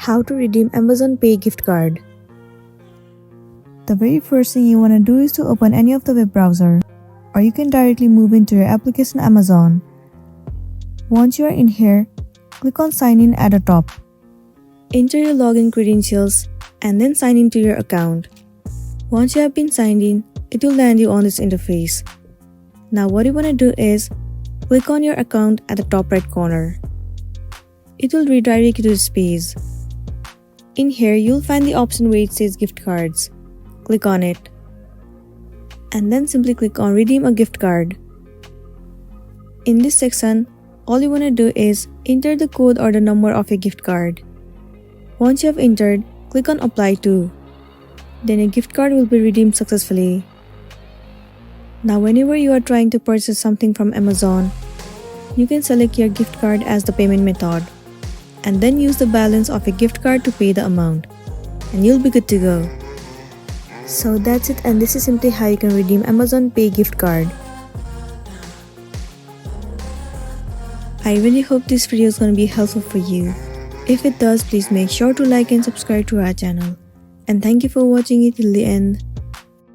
How to redeem Amazon Pay gift card. The very first thing you want to do is to open any of the web browser, or you can directly move into your application Amazon. Once you are in here, click on sign in at the top. Enter your login credentials and then sign into your account. Once you have been signed in, it will land you on this interface. Now what you want to do is click on your account at the top right corner. It will redirect you to this page. In here, you'll find the option where it says gift cards. Click on it. And then simply click on redeem a gift card. In this section, all you want to do is enter the code or the number of your gift card. Once you have entered, click on apply to. Then your gift card will be redeemed successfully. Now whenever you are trying to purchase something from Amazon, you can select your gift card as the payment method and then use the balance of your gift card to pay the amount, and you'll be good to go. So that's it, and this is simply how you can redeem Amazon Pay gift card. I really hope this video is going to be helpful for you. If it does, please make sure to like and subscribe to our channel. And thank you for watching it till the end.